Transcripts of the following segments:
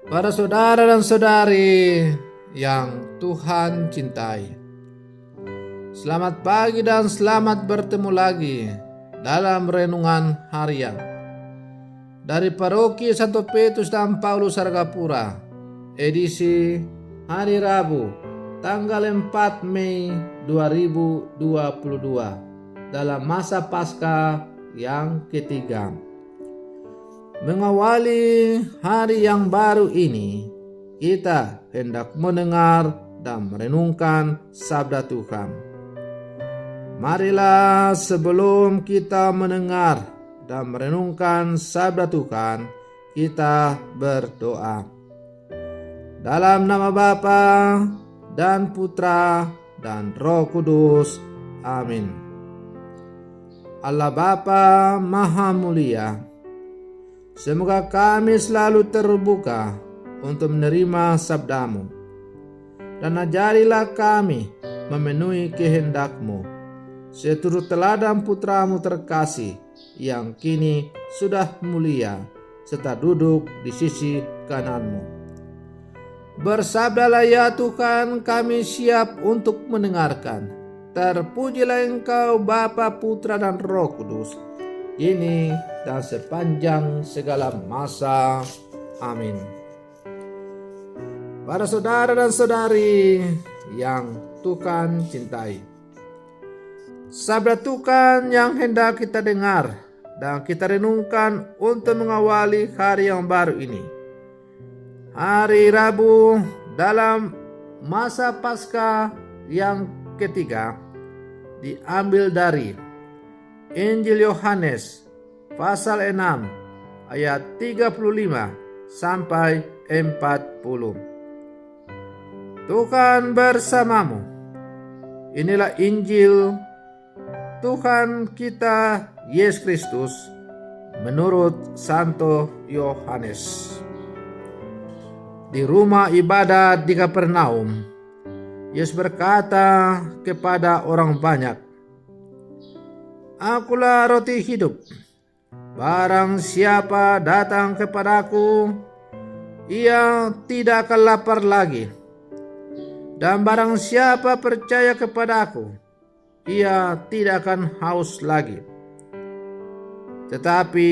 Para saudara dan saudari yang Tuhan cintai, selamat pagi dan selamat bertemu lagi dalam renungan harian dari Paroki Santo Petrus dan Paulus Sargapura, edisi hari Rabu tanggal 4 Mei 2022 dalam masa Paskah yang ketiga. Mengawali hari yang baru ini, kita hendak mendengar dan merenungkan sabda Tuhan. Marilah sebelum kita mendengar dan merenungkan sabda Tuhan, kita berdoa. Dalam nama Bapa dan Putra dan Roh Kudus. Amin. Allah Bapa Maha Mulia, semoga kami selalu terbuka untuk menerima sabdamu, dan ajarilah kami memenuhi kehendak-Mu seturut teladan Putramu terkasih yang kini sudah mulia serta duduk di sisi kanan-Mu. Bersabdalah ya Tuhan, kami siap untuk mendengarkan. Terpujilah Engkau Bapa, Putra dan Roh Kudus, ini dan sepanjang segala masa. Amin. Para saudara dan saudari yang Tuhan cintai, sabda Tuhan yang hendak kita dengar dan kita renungkan untuk mengawali hari yang baru ini, hari Rabu dalam masa Paskah yang ketiga, diambil dari Injil Yohanes pasal 6 ayat 35 sampai 40. Tuhan bersamamu. Inilah Injil Tuhan kita Yesus Kristus menurut Santo Yohanes. Di rumah ibadat di Kapernaum, Yesus berkata kepada orang banyak, "Akulah roti hidup. Barang siapa datang kepadaku, ia tidak akan lapar lagi. Dan barang siapa percaya kepadaku, ia tidak akan haus lagi. Tetapi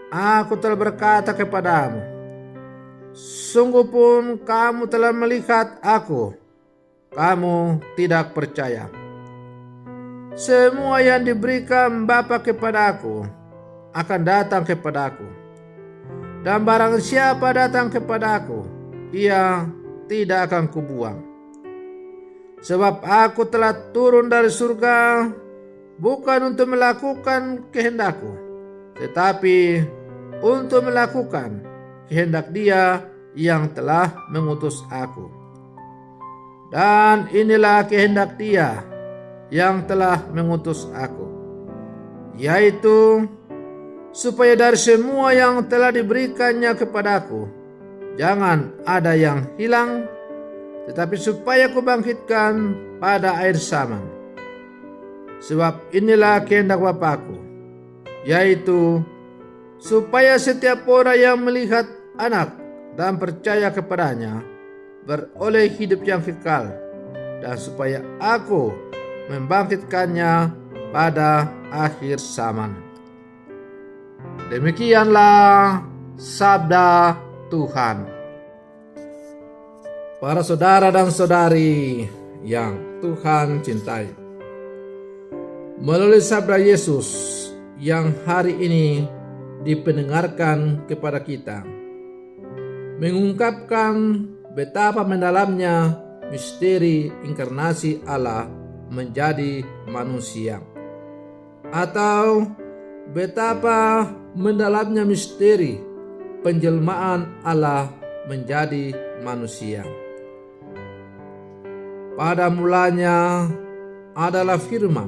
aku telah berkata kepadamu, sungguh pun kamu telah melihat aku, kamu tidak percaya. Semua yang diberikan Bapa kepadaku akan datang kepadaku. Dan barang siapa datang kepadaku, ia tidak akan kubuang. Sebab aku telah turun dari surga bukan untuk melakukan kehendakku, tetapi untuk melakukan kehendak Dia yang telah mengutus aku. Dan inilah kehendak Dia yang telah mengutus aku, yaitu supaya dari semua yang telah diberikannya kepadaku, jangan ada yang hilang, tetapi supaya kubangkitkan pada akhir zaman. Sebab inilah kehendak Bapa-Ku, yaitu supaya setiap orang yang melihat Anak dan percaya kepadanya beroleh hidup yang kekal, dan supaya Aku membangkitkannya pada akhir zaman." Demikianlah sabda Tuhan. Para saudara dan saudari yang Tuhan cintai, melalui sabda Yesus yang hari ini dipendengarkan kepada kita, mengungkapkan betapa mendalamnya misteri inkarnasi Allah menjadi manusia, atau betapa mendalamnya misteri penjelmaan Allah menjadi manusia. Pada mulanya adalah Firman.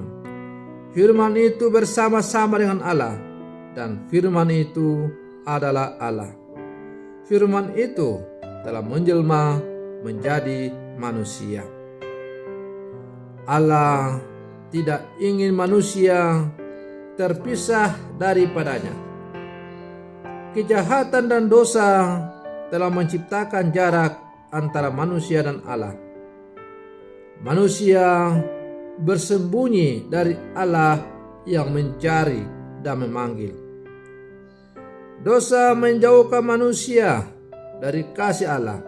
Firman itu bersama-sama dengan Allah, dan Firman itu adalah Allah. Firman itu telah menjelma menjadi manusia. Allah tidak ingin manusia terpisah daripadanya. Kejahatan dan dosa telah menciptakan jarak antara manusia dan Allah. Manusia bersembunyi dari Allah yang mencari dan memanggil. Dosa menjauhkan manusia dari kasih Allah.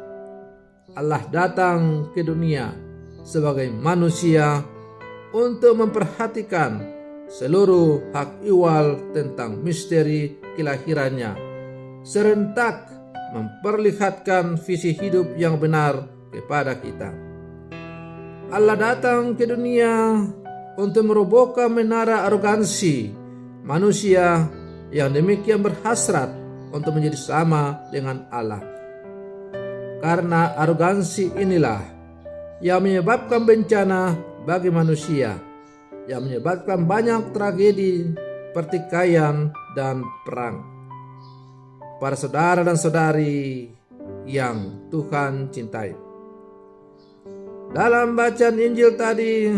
Allah datang ke dunia sebagai manusia untuk memperhatikan seluruh hak ihwal tentang misteri kelahirannya, serentak memperlihatkan visi hidup yang benar kepada kita. Allah datang ke dunia untuk merobohkan menara arogansi manusia yang demikian berhasrat untuk menjadi sama dengan Allah. Karena arogansi inilah yang menyebabkan bencana bagi manusia, yang menyebabkan banyak tragedi, pertikaian, dan perang. Para saudara dan saudari yang Tuhan cintai, dalam bacaan Injil tadi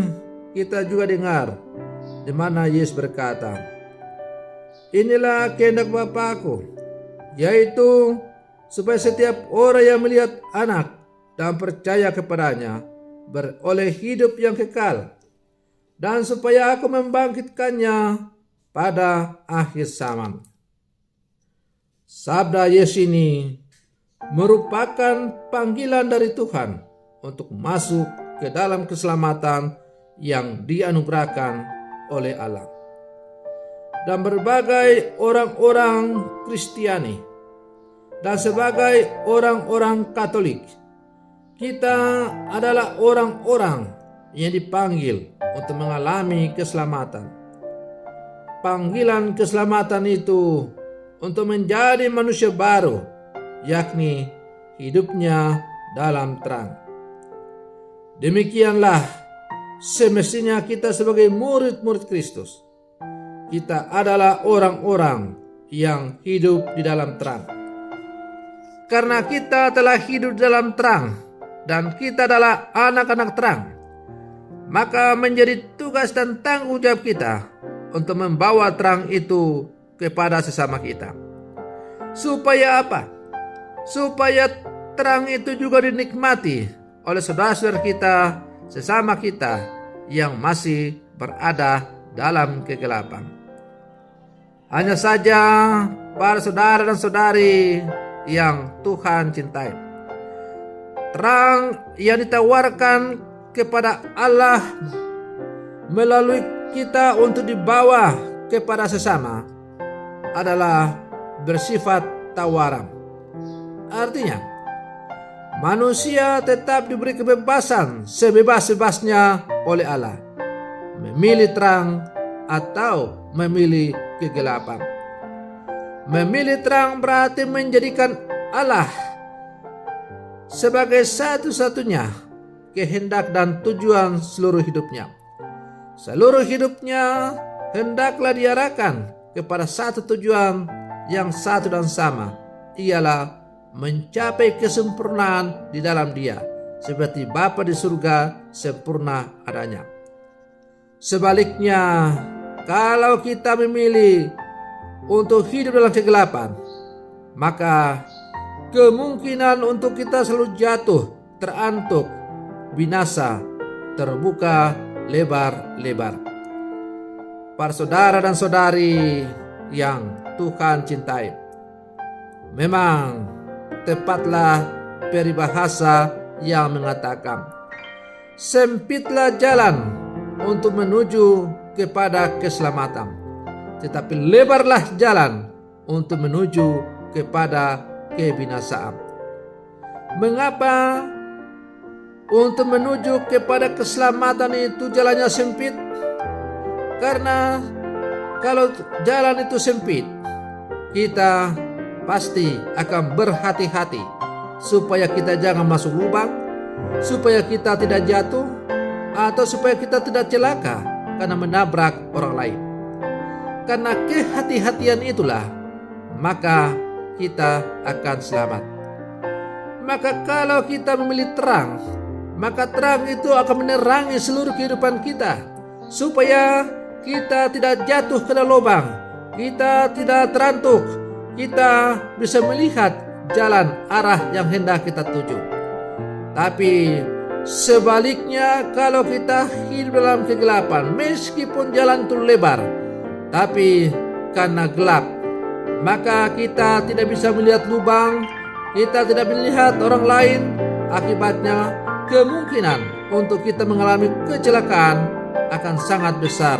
kita juga dengar di mana Yesus berkata, "Inilah kehendak Bapa-Ku, yaitu supaya setiap orang yang melihat Anak dan percaya kepadanya beroleh hidup yang kekal, dan supaya Aku membangkitkannya pada akhir zaman." Sabda Yesus ini merupakan panggilan dari Tuhan untuk masuk ke dalam keselamatan yang dianugerahkan oleh Allah. Dan berbagai orang-orang Kristiani dan sebagai orang-orang Katolik, kita adalah orang-orang yang dipanggil untuk mengalami keselamatan. Panggilan keselamatan itu untuk menjadi manusia baru, yakni hidupnya dalam terang. Demikianlah semestinya kita sebagai murid-murid Kristus. Kita adalah orang-orang yang hidup di dalam terang. Karena kita telah hidup di dalam terang dan kita adalah anak-anak terang, maka menjadi tugas dan tanggung jawab kita untuk membawa terang itu kepada sesama kita. Supaya apa? Supaya terang itu juga dinikmati oleh saudara-saudara kita, sesama kita yang masih berada dalam kegelapan. Hanya saja para saudara dan saudari yang Tuhan cintai, terang yang ditawarkan kepada Allah melalui kita untuk dibawa kepada sesama adalah bersifat tawaran. Artinya, manusia tetap diberi kebebasan sebebas-bebasnya oleh Allah, memilih terang atau memilih kegelapan. Memilih terang berarti menjadikan Allah sebagai satu-satunya kehendak dan tujuan seluruh hidupnya. Seluruh hidupnya hendaklah diarahkan kepada satu tujuan yang satu dan sama, ialah mencapai kesempurnaan di dalam Dia, seperti Bapa di surga sempurna adanya. Sebaliknya, kalau kita memilih untuk hidup dalam kegelapan, maka kemungkinan untuk kita selalu jatuh, terantuk, binasa terbuka lebar-lebar. Para saudara dan saudari yang Tuhan cintai, memang tepatlah peribahasa yang mengatakan, sempitlah jalan untuk menuju kepada keselamatan, tetapi lebarlah jalan untuk menuju kepada kebinasaan. Mengapa untuk menuju kepada keselamatan itu jalannya sempit? Karena kalau jalan itu sempit, kita pasti akan berhati-hati supaya kita jangan masuk lubang, supaya kita tidak jatuh, atau supaya kita tidak celaka karena menabrak orang lain. Karena kehati-hatian itulah, maka kita akan selamat. Maka kalau kita memilih terang, maka terang itu akan menerangi seluruh kehidupan kita, supaya kita tidak jatuh ke dalam lubang, kita tidak terantuk, kita bisa melihat jalan arah yang hendak kita tuju. Tapi sebaliknya, kalau kita hidup dalam kegelapan, meskipun jalan itu lebar, tapi karena gelap, maka kita tidak bisa melihat lubang, kita tidak melihat orang lain. Akibatnya kemungkinan untuk kita mengalami kecelakaan akan sangat besar,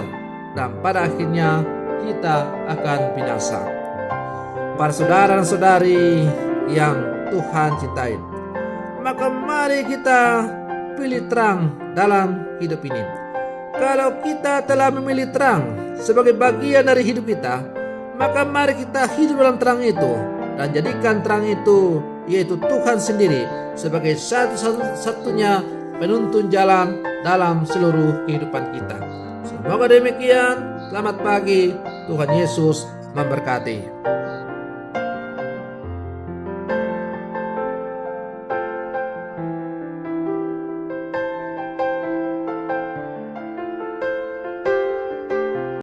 dan pada akhirnya kita akan binasa. Para saudara dan saudari yang Tuhan cintai, maka mari kita pilih terang dalam hidup ini. Kalau kita telah memilih terang sebagai bagian dari hidup kita, maka mari kita hidup dalam terang itu, dan jadikan terang itu, yaitu Tuhan sendiri, sebagai satu-satunya penuntun jalan dalam seluruh kehidupan kita. Semoga demikian. Selamat pagi, Tuhan Yesus memberkati.